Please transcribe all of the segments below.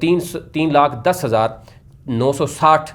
3,10,960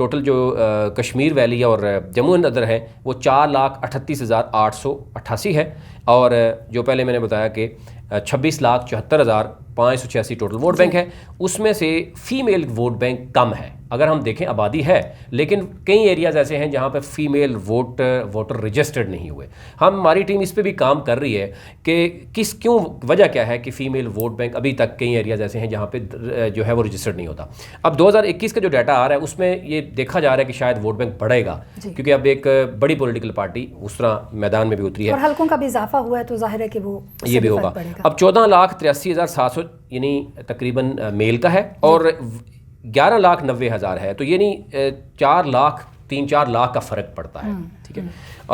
total جو Kashmir valley اور Jammu and other ہے وہ 4,38,888 ہے، اور جو پہلے میں نے بتایا کہ 26,74,586 ٹوٹل ووٹ بینک ہے، اس میں سے فیمیل ووٹ بینک کم ہے۔ اگر ہم دیکھیں آبادی ہے لیکن کئی ایریاز ایسے ہیں جہاں پہ فیمیل ووٹر رجسٹرڈ نہیں ہوئے۔ ہماری ٹیم اس پہ بھی کام کر رہی ہے کہ کیوں وجہ کیا ہے کہ فیمیل ووٹ بینک ابھی تک کئی ایریاز ایسے ہیں جہاں پہ جو ہے وہ رجسٹرڈ نہیں ہوتا۔ اب 2021 کا جو ڈیٹا آ رہا ہے اس میں یہ دیکھا جا رہا ہے کہ شاید ووٹ بینک بڑھے گا، کیونکہ اب ایک بڑی پولیٹیکل پارٹی اس طرح میدان میں بھی اتری ہے اور حلقوں کا بھی اضافہ ہوا ہے، تو ظاہر ہے کہ وہ یہ بھی ہوگا۔ اب 14,83,700 یعنی تقریباً میل کا ہے، اور 11,90,000 ہے، تو یعنی 3-4 لاکھ کا فرق پڑتا ہے، ٹھیک ہے۔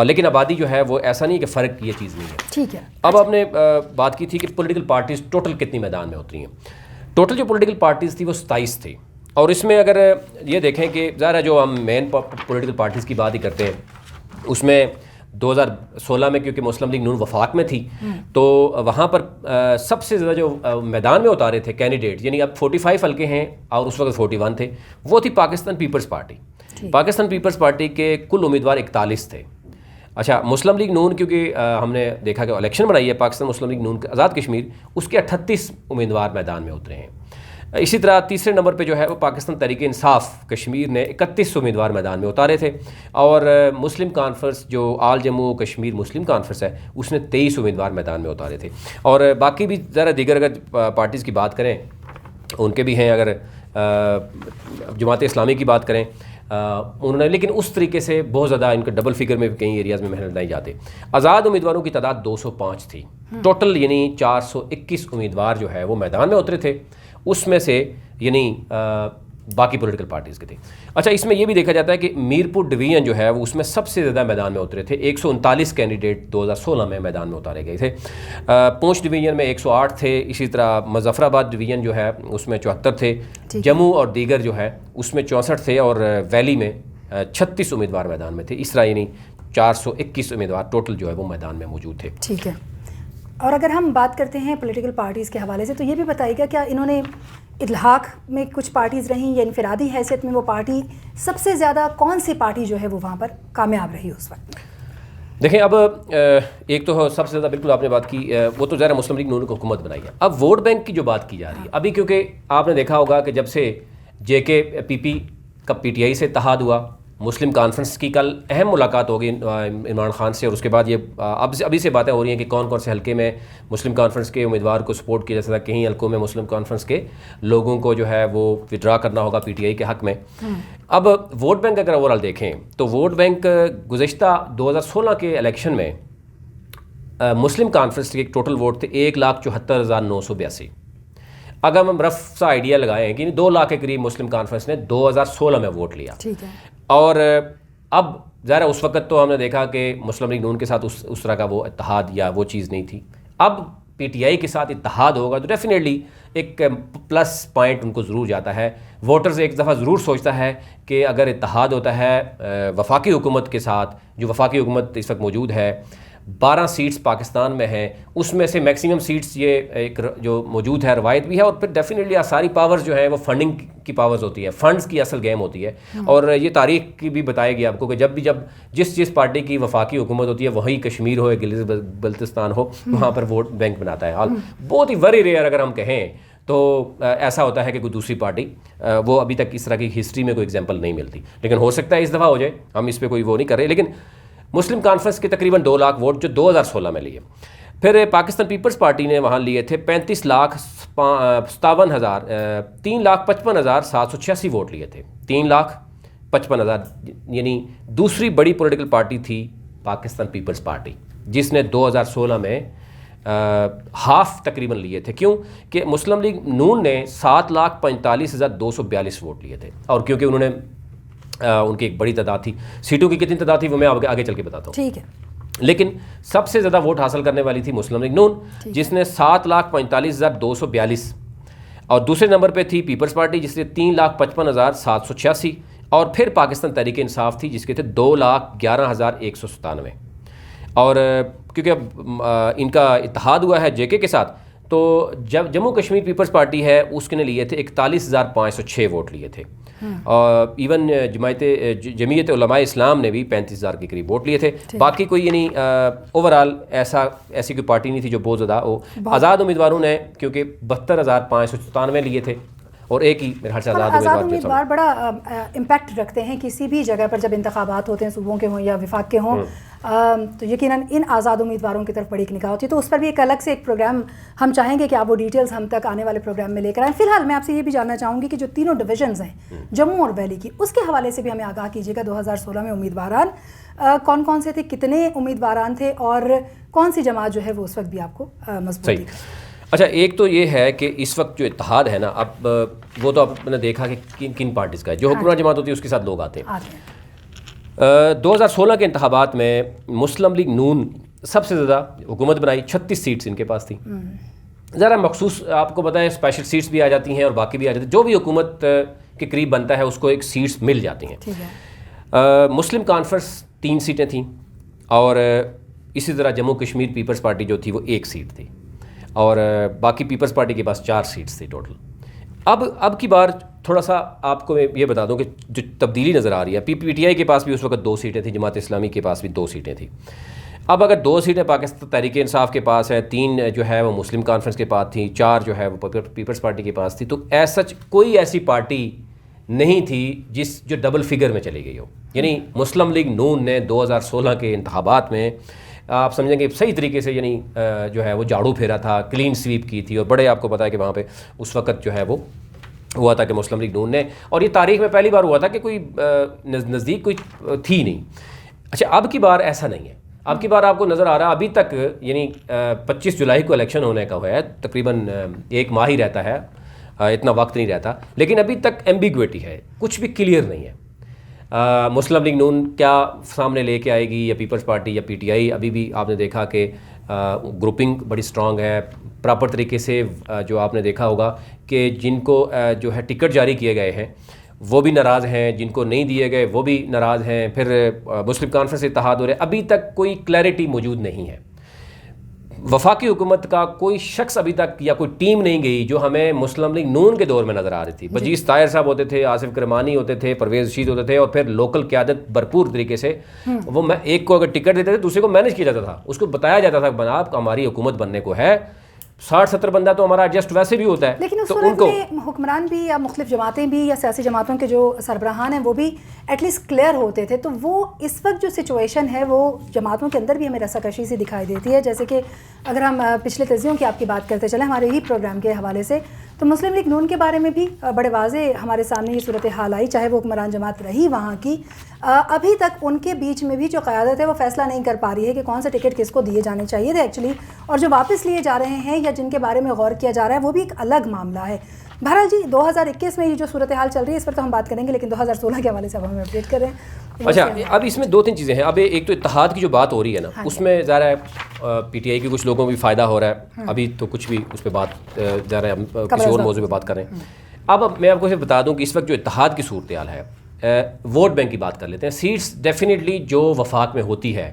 لیکن آبادی جو ہے وہ ایسا نہیں کہ فرق یہ چیز نہیں ہے، ٹھیک ہے۔ اب آپ نے بات کی تھی کہ پولیٹیکل پارٹیز ٹوٹل کتنی میدان میں اتری ہیں۔ ٹوٹل جو پولیٹیکل پارٹیز تھی وہ 27 تھی، اور اس میں اگر یہ دیکھیں کہ ظاہر ہے جو ہم مین پولیٹیکل پارٹیز کی بات ہی کرتے ہیں، اس میں 2016 میں کیونکہ مسلم لیگ نون وفاق میں تھی تو وہاں پر سب سے زیادہ جو میدان میں اتارے تھے کینڈیڈیٹ، یعنی اب 45 حلقے ہیں اور اس وقت 41 تھے، وہ تھی Pakistan people's party. Pakistan people's party کے کل امیدوار 41 تھے۔ اچھا، مسلم لیگ نون کیونکہ ہم نے دیکھا کہ الیکشن بنائی ہے پاکستان مسلم لیگ نون آزاد کشمیر، اس کے 38 امیدوار میدان میں اترے ہیں۔ اسی طرح تیسرے نمبر پہ جو ہے وہ پاکستان تحریک انصاف کشمیر نے 31 امیدوار میدان میں اتارے تھے، اور مسلم کانفرنس جو آل جموں کشمیر مسلم کانفرنس ہے اس نے 23 امیدوار میدان میں اتارے تھے، اور باقی بھی ذرا دیگر اگر پارٹیز کی بات کریں ان کے بھی ہیں، اگر جماعت اسلامی کی بات کریں انہوں نے، لیکن اس طریقے سے بہت زیادہ ان کا ڈبل فگر میں کئی ایریاز میں محنت نہیں جاتے۔ آزاد امیدواروں کی تعداد 205 تھی ٹوٹل، یعنی 421 امیدوار جو ہے وہ میدان میں اترے تھے، اس میں سے یعنی باقی پولیٹیکل پارٹیز کے تھے۔ اچھا، اس میں یہ بھی دیکھا جاتا ہے کہ میرپور ڈویژن جو ہے وہ اس میں سب سے زیادہ میدان میں اترے تھے، 139 کینڈیڈیٹ 2016 میں میدان میں اتارے گئے تھے۔ پونچھ ڈویژن میں 108 تھے، اسی طرح مظفر آباد ڈویژن جو ہے اس میں 74 تھے، جموں اور دیگر جو ہے اس میں 64 تھے، اور ویلی میں 36 امیدوار میدان میں تھے۔ اس طرح یعنی 421 امیدوار ٹوٹل جو ہے وہ میدان میں موجود تھے۔ ٹھیک ہے، اور اگر ہم بات کرتے ہیں پولیٹیکل پارٹیز کے حوالے سے تو یہ بھی بتائیے گا کیا انہوں نے اطلاق میں کچھ پارٹیز رہیں یا انفرادی حیثیت میں وہ پارٹی سب سے زیادہ کون سی پارٹی جو ہے وہ وہاں پر کامیاب رہی اس وقت؟ دیکھیں، اب ایک تو سب سے زیادہ بالکل آپ نے بات کی وہ تو ظاہر مسلم لیگ نون کو حکومت بنائی ہے۔ اب ووٹ بینک کی جو بات کی جا رہی ہے ابھی، کیونکہ آپ نے دیکھا ہوگا کہ جب سے جے کے پی پی کا پی ٹی آئی سے اتحاد ہوا، مسلم کانفرنس کی کل اہم ملاقات ہوگی عمران خان سے، اور اس کے بعد یہ ابھی سے باتیں ہو رہی ہیں کہ کون کون سے حلقے میں مسلم کانفرنس کے امیدوار کو سپورٹ کیا جا سکتا ہے، کہیں حلقوں میں مسلم کانفرنس کے لوگوں کو جو ہے وہ وڈرا کرنا ہوگا پی ٹی آئی کے حق میں۔ اب ووٹ بینک اگر اوورآل دیکھیں تو ووٹ بینک گزشتہ 2016 کے الیکشن میں مسلم کانفرنس کے ٹوٹل ووٹ تھے 1,74,982۔ اگر ہم رف سا آئیڈیا لگائیں کہ 2 لاکھ کے قریب مسلم کانفرنس نے 2016 میں ووٹ لیا، ٹھیک ہے، اور اب ظاہر اس وقت تو ہم نے دیکھا کہ مسلم لیگ نون کے ساتھ اس طرح کا وہ اتحاد یا وہ چیز نہیں تھی۔ اب پی ٹی آئی کے ساتھ اتحاد ہوگا تو ڈیفینیٹلی ایک پلس پوائنٹ ان کو ضرور جاتا ہے۔ ووٹرز ایک دفعہ ضرور سوچتا ہے کہ اگر اتحاد ہوتا ہے وفاقی حکومت کے ساتھ، جو وفاقی حکومت اس وقت موجود ہے 12 سیٹس پاکستان میں ہیں، اس میں سے میکسیمم سیٹس یہ ایک جو موجود ہے روایت بھی ہے، اور پھر ڈیفینیٹلی ساری پاورز جو ہیں وہ فنڈنگ کی پاورز ہوتی ہے، فنڈز کی اصل گیم ہوتی ہے، اور یہ تاریخ کی بھی بتائے گی آپ کو کہ جب جس پارٹی کی وفاقی حکومت ہوتی ہے وہی کشمیر ہو یا گلگت بلتستان ہو وہاں پر ووٹ بینک بناتا ہے۔ بہت ہی ویری ریئر اگر ہم کہیں تو ایسا ہوتا ہے کہ کوئی دوسری پارٹی، وہ ابھی تک اس طرح کی ہسٹری میں کوئی ایگزامپل نہیں ملتی، لیکن ہو سکتا ہے اس دفعہ ہو جائے، ہم اس پہ کوئی وہ نہیں کر رہے۔ لیکن مسلم کانفرنس کے تقریباً 2 لاکھ ووٹ جو 2016 میں لیے، پھر پاکستان پیپلز پارٹی نے وہاں لیے تھے 3,55,786 ووٹ لیے تھے، 3,55,000، یعنی دوسری بڑی پولیٹیکل پارٹی تھی پاکستان پیپلز پارٹی، جس نے 2016 میں ہاف تقریباً لیے تھے۔ کیوں کہ مسلم لیگ نون نے 7,45,242 ووٹ لیے تھے، اور کیونکہ انہوں نے ان کی ایک بڑی تعداد تھی، سیٹوں کی کتنی تعداد تھی وہ میں آگے چل کے بتاتا ہوں، ٹھیک ہے، لیکن سب سے زیادہ ووٹ حاصل کرنے والی تھی مسلم لیگ نون جس نے 7,45,242، اور دوسرے نمبر پہ تھی پیپلز پارٹی جس نے 3,55,786، اور پھر پاکستان تحریک انصاف تھی جس کے تھے 2,11,197۔ اور کیونکہ اب ان کا اتحاد ہوا ہے جے کے ساتھ، تو جب جموں کشمیر پیپلز پارٹی ہے اس کے نے لیے تھے 41,506 ووٹ لیے تھے، اور ایون جمعیت علماء اسلام نے بھی 35,000 کے قریب ووٹ لیے تھے. باقی کوئی یعنی اوور آل ایسی کوئی پارٹی نہیں تھی جو بہت زیادہ ہو. آزاد امیدواروں نے کیونکہ 72,597 لیے تھے اور ایک ہی میرے خیال سے آزاد امیدوار بڑا امپیکٹ رکھتے ہیں کسی بھی جگہ پر جب انتخابات ہوتے ہیں، صوبوں کے ہوں یا وفاق کے ہوں، تو یقیناً ان آزاد امیدواروں کی طرف بڑی ایک نگاہ ہوتی ہے. تو اس پر بھی ایک الگ سے ایک پروگرام ہم چاہیں گے کہ آپ وہ ڈیٹیلز ہم تک آنے والے پروگرام میں لے کر آئیں. فی الحال میں آپ سے یہ بھی جاننا چاہوں گی کہ جو تینوں ڈویژنز ہیں جموں اور ویلی کی، اس کے حوالے سے بھی ہمیں آگاہ کیجیے گا. 2016 میں امیدواران کون کون سے تھے، کتنے امیدواران تھے، اور کون سی جماعت جو ہے وہ اس وقت بھی آپ کو مضبوط صحیح. اچھا، ایک تو یہ ہے کہ اس وقت جو اتحاد ہے نا، اب وہ تو آپ نے دیکھا کہ کن پارٹیز کا ہے. جو حکمراں جماعت ہوتی ہے اس کے ساتھ لوگ آتے ہیں. 2016 کے انتخابات میں مسلم لیگ نون سب سے زیادہ حکومت بنائی، 36 سیٹس ان کے پاس تھیں. ذرا مخصوص آپ کو بتائیں اسپیشل سیٹس بھی آ جاتی ہیں اور باقی بھی آ جاتی ہیں. جو بھی حکومت کے قریب بنتا ہے اس کو ایک سیٹس مل جاتی ہیں. مسلم کانفرنس 3 سیٹیں تھیں اور اسی طرح جموں کشمیر پیپلز پارٹی جو تھی وہ 1 سیٹ تھی اور باقی پیپلز پارٹی کے پاس 4 سیٹس تھی ٹوٹل. اب کی بار تھوڑا سا آپ کو یہ بتا دوں کہ جو تبدیلی نظر آ رہی ہے، پی ٹی آئی کے پاس بھی اس وقت 2 سیٹیں تھیں، جماعت اسلامی کے پاس بھی 2 سیٹیں تھیں. اب اگر 2 سیٹیں پاکستان تحریک انصاف کے پاس ہے، 3 جو ہے وہ مسلم کانفرنس کے پاس تھیں، 4 جو ہے وہ پیپلز پارٹی کے پاس تھی، تو ایز سچ کوئی ایسی پارٹی نہیں تھی جو ڈبل فگر میں چلی گئی ہو. یعنی مسلم لیگ نون نے 2016 کے انتخابات میں آپ سمجھیں گے صحیح طریقے سے یعنی جو ہے وہ جھاڑو پھیرا تھا، کلین سویپ کی تھی، اور بڑے آپ کو پتا ہے کہ وہاں پہ اس وقت جو ہے وہ ہوا تھا کہ مسلم لیگ نون نے، اور یہ تاریخ میں پہلی بار ہوا تھا کہ کوئی نزدیک کوئی تھی نہیں. اچھا، اب کی بار ایسا نہیں ہے. اب کی بار آپ کو نظر آ رہا ہے ابھی تک یعنی 25 جولائی کو الیکشن ہونے کا ہوا ہے، تقریباً 1 ماہ ہی رہتا ہے، اتنا وقت نہیں رہتا، لیکن ابھی تک ایمبیگوٹی ہے، کچھ بھی کلیئر نہیں ہے. مسلم لیگ نون کیا سامنے لے کے آئے گی یا پیپلز پارٹی یا پی ٹی آئی. ابھی بھی آپ نے دیکھا کہ گروپنگ بڑی سٹرانگ ہے پراپر طریقے سے. جو آپ نے دیکھا ہوگا کہ جن کو جو ہے ٹکٹ جاری کیے گئے ہیں وہ بھی ناراض ہیں، جن کو نہیں دیے گئے وہ بھی ناراض ہیں. پھر مسلم کانفرنس سے اتحاد ہو رہے، ابھی تک کوئی کلیئرٹی موجود نہیں ہے. وفاقی حکومت کا کوئی شخص ابھی تک یا کوئی ٹیم نہیں گئی جو ہمیں مسلم لیگ نون کے دور میں نظر آ رہی تھی. بجیس طاہر صاحب ہوتے تھے، آصف کرمانی ہوتے تھے، پرویز رشید ہوتے تھے، اور پھر لوکل قیادت بھرپور طریقے سے وہ ایک کو اگر ٹکٹ دیتے تھے دوسرے کو مینیج کیا جاتا تھا، اس کو بتایا جاتا تھا کہ جناب ہماری حکومت بننے کو ہے، 60-70 بندہ تو ہمارا ایڈجسٹ ویسے بھی ہوتا ہے. لیکن اس صورت میں حکمران بھی یا مختلف جماعتیں بھی یا سیاسی جماعتوں کے جو سربراہان ہیں وہ بھی ایٹ لیسٹ کلیئر ہوتے تھے. تو وہ اس وقت جو سچویشن ہے وہ جماعتوں کے اندر بھی ہمیں رساکشی سے دکھائی دیتی ہے. جیسے کہ اگر ہم پچھلے تجزیوں کی آپ کی بات کرتے چلیں ہمارے ہی پروگرام کے حوالے سے، تو مسلم لیگ نون کے بارے میں بھی بڑے واضح ہمارے سامنے یہ صورتحال آئی، چاہے وہ حکمران جماعت رہی وہاں کی، ابھی تک ان کے بیچ میں بھی جو قیادت ہے وہ فیصلہ نہیں کر پا رہی ہے کہ کون سے ٹکٹ کس کو دیے جانے چاہیے تھے ایکچولی، اور جو واپس لیے جا رہے ہیں یا جن کے بارے میں غور کیا جا رہا ہے وہ بھی ایک الگ معاملہ ہے. بہرحال جی 2021 میں یہ جو صورتحال چل رہی ہے اس پر تو ہم بات کریں گے، لیکن 2016 کے حوالے سے اب ہمیں اپڈیٹ کریں. اچھا، اب اس میں 2-3 چیزیں ہیں. اب ایک تو اتحاد کی جو بات ہو رہی ہے نا، اس میں ظاہر ہے پی ٹی آئی کے کچھ لوگوں کو بھی فائدہ ہو رہا ہے. ابھی تو کچھ بھی اس پہ بات ظاہر ہے ہم کسی اور موضوع پہ بات کر رہے ہیں. اب میں آپ کو یہ بتا دوں کہ اس وقت جو اتحاد کی صورتحال ہے، ووٹ بینک کی بات کر لیتے ہیں. سیٹس ڈیفینیٹلی جو وفاق میں ہوتی ہے،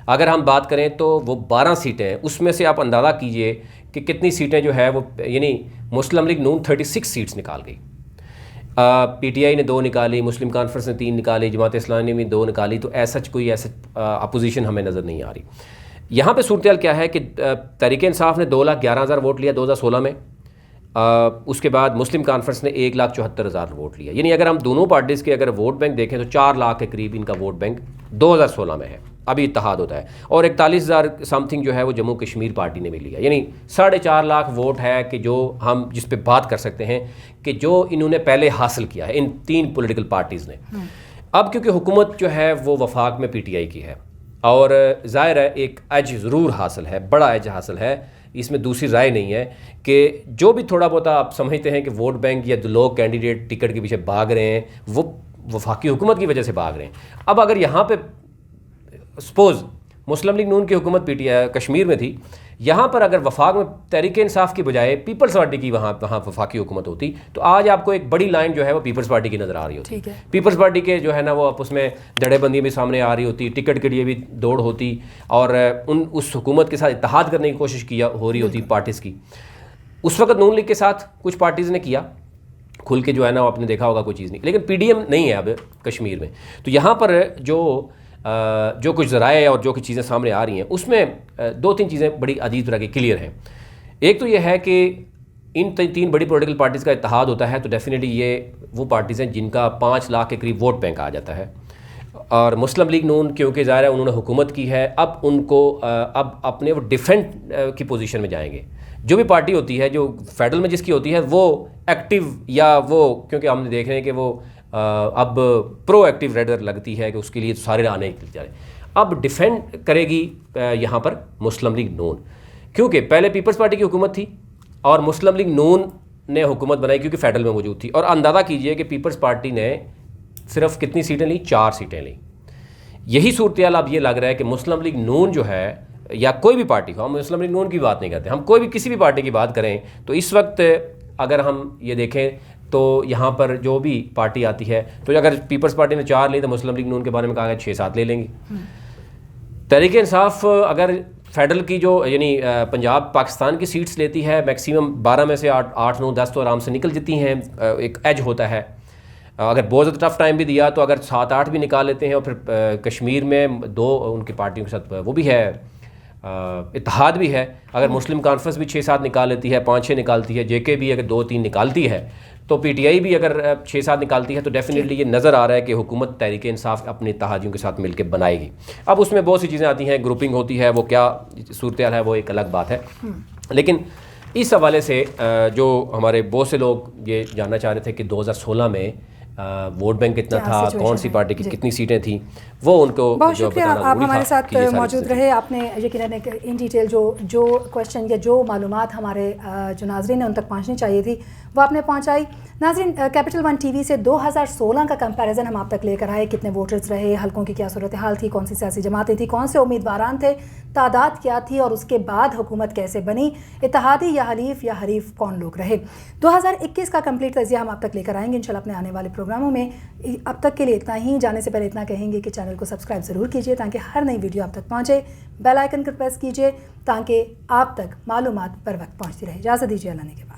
اگر ہم بات کریں تو وہ 12 سیٹیں ہیں. اس میں سے آپ اندازہ کیجئے کہ کتنی سیٹیں جو ہے وہ یعنی مسلم لیگ نون 36 سیٹس نکال گئی، پی ٹی آئی نے 2 نکالی، مسلم کانفرنس نے 3 نکالی، جماعت اسلامی نے 2 نکالی. تو ایسا کوئی اپوزیشن ہمیں نظر نہیں آ رہی. یہاں پہ صورتحال کیا ہے کہ تحریک انصاف نے 2,11,000 ووٹ لیا 2016 میں. اس کے بعد مسلم کانفرنس نے 1,74,000 ووٹ لیا. یعنی اگر ہم دونوں پارٹیز کے اگر ووٹ بینک دیکھیں تو 4 لاکھ کے قریب ان کا ووٹ بینک 2016 میں ہے. ابھی اتحاد ہوتا ہے، اور 41,000 سم تھنگ جو ہے وہ جموں کشمیر پارٹی نے بھی لیا. یعنی 4.5 لاکھ ووٹ ہے کہ جو ہم جس پہ بات کر سکتے ہیں کہ جو انہوں نے پہلے حاصل کیا ہے ان 3 پولیٹیکل پارٹیز نے. اب کیونکہ حکومت جو ہے وہ وفاق میں پی ٹی آئی کی ہے، اور ظاہر ہے ایک ایج ضرور حاصل ہے، بڑا ایج حاصل ہے، اس میں دوسری رائے نہیں ہے کہ جو بھی تھوڑا بہت آپ سمجھتے ہیں کہ ووٹ بینک یا لوگ کینڈیڈیٹ ٹکٹ کے پیچھے بھاگ رہے ہیں وہ وفاقی حکومت کی وجہ سے بھاگ رہے ہیں. اب اگر یہاں پہ سپوز مسلم لیگ نون کی حکومت پی ٹی آئی کشمیر میں تھی، یہاں پر اگر وفاق میں تحریک انصاف کی بجائے پیپلز پارٹی کی وہاں وفاقی حکومت ہوتی تو آج آپ کو ایک بڑی لائن جو ہے وہ پیپلز پارٹی کی نظر آ رہی ہوتی. پیپلز پارٹی کے جو ہے نا وہ اس میں دھڑے بندی بھی سامنے آ رہی ہوتی، ٹکٹ کے لیے بھی دوڑ ہوتی، اور اس حکومت کے ساتھ اتحاد کرنے کی کوشش ہو رہی ہوتی پارٹیز کی. اس وقت نون لیگ کے ساتھ کچھ پارٹیز نے کیا، کھل کے جو ہے نا آپ نے دیکھا ہوگا کوئی چیز نہیں. لیکن پی ڈی ایم نہیں ہے اب کشمیر میں. تو یہاں پر جو کچھ ذرائع اور جو کچھ چیزیں سامنے آ رہی ہیں اس میں 2-3 چیزیں بڑی عجیب طرح کی کلیئر ہیں. ایک تو یہ ہے کہ ان 3 بڑی پولیٹیکل پارٹیز کا اتحاد ہوتا ہے تو ڈیفینیٹلی یہ وہ پارٹیز ہیں جن کا 5 لاکھ کے قریب ووٹ بینک آ جاتا ہے. اور مسلم لیگ نون کیونکہ ظاہر ہے انہوں نے حکومت کی ہے, اب ان کو اب اپنے وہ ڈیفینڈ کی پوزیشن میں جائیں گے. جو بھی پارٹی ہوتی ہے جو فیڈرل میں جس کی ہوتی ہے وہ ایکٹیو یا وہ کیونکہ ہم دیکھ رہے ہیں کہ وہ اب پرو ایکٹیو ریڈر لگتی ہے کہ اس کے لیے سارے آنے جا رہے ہیں. اب ڈیفینڈ کرے گی یہاں پر مسلم لیگ نون, کیونکہ پہلے پیپلز پارٹی کی حکومت تھی اور مسلم لیگ نون نے حکومت بنائی کیونکہ فیڈرل میں موجود تھی. اور اندازہ کیجئے کہ پیپلز پارٹی نے صرف کتنی سیٹیں لیں؟ 4 سیٹیں لیں. یہی صورتحال اب یہ لگ رہا ہے کہ مسلم لیگ نون جو ہے یا کوئی بھی پارٹی ہو, ہم مسلم لیگ نون کی بات نہیں کرتے, ہم کوئی بھی کسی بھی پارٹی کی بات کریں تو اس وقت اگر ہم یہ دیکھیں تو یہاں پر جو بھی پارٹی آتی ہے تو اگر پیپلز پارٹی نے 4 لی تو مسلم لیگ نون کے بارے میں کہا گیا 6-7 لے لیں گے. تحریک انصاف اگر فیڈرل کی جو یعنی پنجاب پاکستان کی سیٹس لیتی ہے میکسیمم 12 میں سے 8-9-10 تو آرام سے نکل جاتی ہیں, ایک ایج ہوتا ہے. اگر بہت زیادہ ٹف ٹائم بھی دیا تو اگر 7-8 بھی نکال لیتے ہیں. اور پھر کشمیر میں 2 ان کی پارٹیوں کے ساتھ وہ بھی ہے, اتحاد بھی ہے. اگر مسلم کانفرنس بھی 6-7 نکال لیتی ہے, 5-6 نکالتی ہے, جے کے بھی اگر 2-3 نکالتی ہے, تو پی ٹی آئی بھی اگر 6-7 نکالتی ہے, تو ڈیفینیٹلی یہ نظر آ رہا ہے کہ حکومت تحریک انصاف اپنے اتحادیوں کے ساتھ مل کے بنائے گی. اب اس میں بہت سی چیزیں آتی ہیں, گروپنگ ہوتی ہے, وہ کیا صورتحال ہے وہ ایک الگ بات ہے. لیکن اس حوالے سے جو ہمارے بہت سے لوگ یہ جاننا چاہ رہے تھے کہ 2016 میں ووٹ بینک کتنا تھا, کون سی پارٹی کی کتنی سیٹیں تھیں, وہ ان کو بہت شکریہ آپ ہمارے ساتھ موجود رہے. آپ نے یقیناً ان ڈیٹیل جو کوشچن یا جو معلومات ہمارے جو ناظرین ہیں ان تک پہنچنی چاہیے تھی وہ آپ نے پہنچائی. ناظرین, کیپٹل ون ٹی وی سے 2016 کا کمپیریزن ہم آپ تک لے کر آئے. کتنے ووٹرز رہے, حلقوں کی کیا صورتحال تھی, کون سی سیاسی جماعتیں تھیں, کون سے امیدواران تھے, تعداد کیا تھی, اور اس کے بعد حکومت کیسے بنی, اتحادی یا حلیف یا حریف کون لوگ رہے. 2021 کا کمپلیٹ تجزیہ ہم آپ تک لے کر آئیں گے انشاءاللہ اپنے آنے والے پروگراموں میں. اب تک کے لیے اتنا ہی. جانے سے پہلے اتنا کہیں گے کہ چینل کو سبسکرائب ضرور کیجیے تاکہ ہر نئی ویڈیو آپ تک پہنچے. بیل آئیکن کو پریس کیجیے تاکہ آپ تک معلومات پر وقت پہنچتی رہے. اجازت دیجیے اللہ نے کے بعد.